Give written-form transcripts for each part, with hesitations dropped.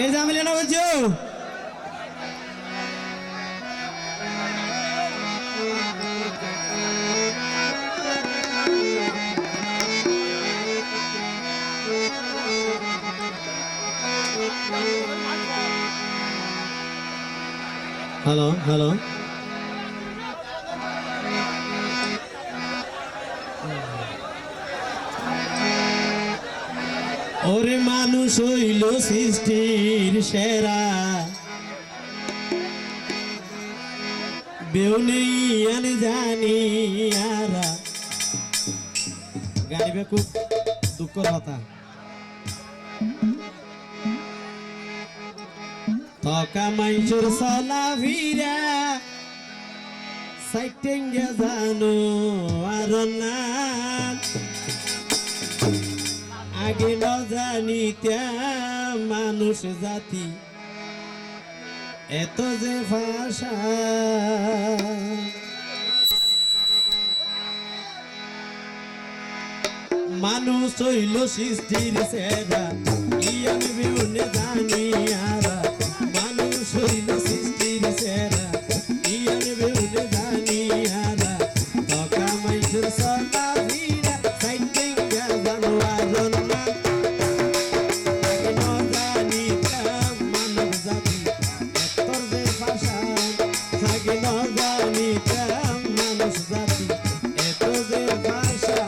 এই যে আমি লেনা বলছো হ্যালো হ্যালো ওরে মানুষ হইল সৃষ্টির সেরা বেউ নেই আমি জানি আরা গাইবে খুব দুঃখর কথা তকা মাইজুর সলা ভিরা সাইটেঙ্গে জানো আর না আগে ন জানিতা মানুষ জাতি এত যে ভাষা মানুষ হইল সৃষ্টির সেরা ইয়ান বিউনে জানি আরা মানুষ হইল সৃষ্টির সেরা ইয়ান বিউনে জানি আরা তকা মাইজুর সলা ভিরা সাইটেঙ্গে জানো আর না আগে ন জানিতা মানব জাতি এত যে ভাষা আগে ন জানিতা মানুষ জাতি এত যে ভাষা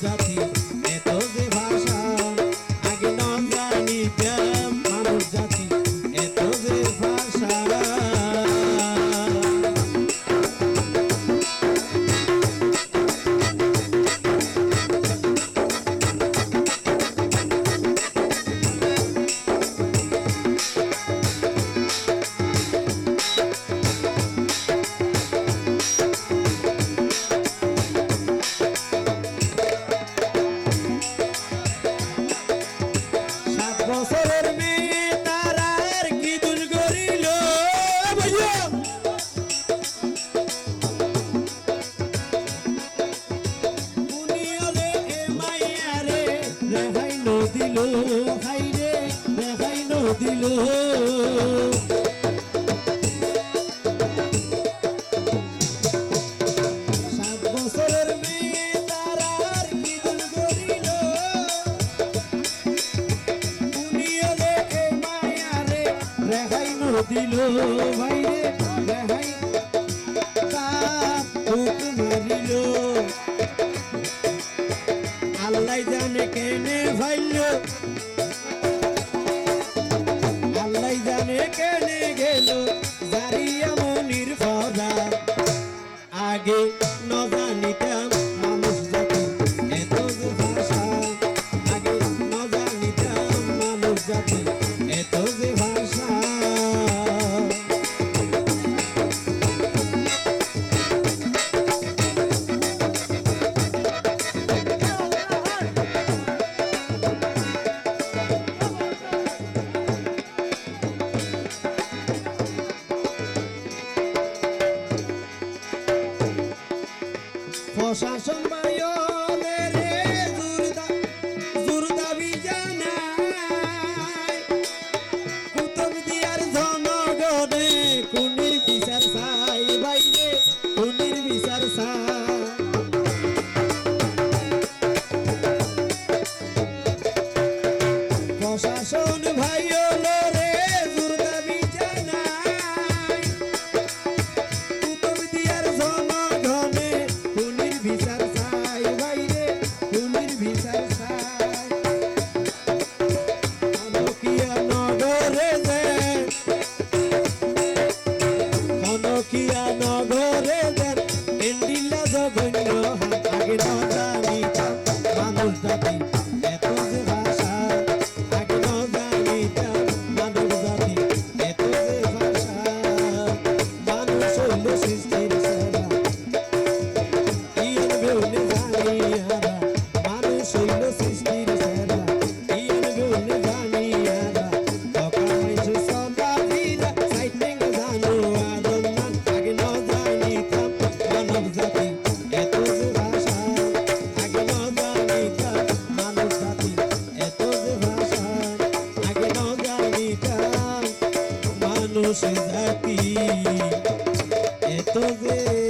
জাতি এত যে ভাষা আগে ন জানিতা মানুষ জাতি এত যে ভাষা বছরের মেয়ে তারার কি দুল করিল দুনিয়ারে এ মাইয়ারে রেহাই ন দিল হাই রে রেহাই ন দিল দিল ভাইরে রেহাই মারিল আল্লাহ জানে কেনে ভাইল আল্লাহ জানে কেনে গেল জারিয়া মনির ফরা আগে ন জানিতাম মানুষ জাতি এত যে ভাষা আগে ন জানিতাম মানুষ জাতি এত যে ভাষা প্রশাসন বাড়িওয়ালের জোর দাবি জানায় কুতুব দিয়ার জনগণে কুনির বিচার চাই বাইরে মানুষ জাতি এত যে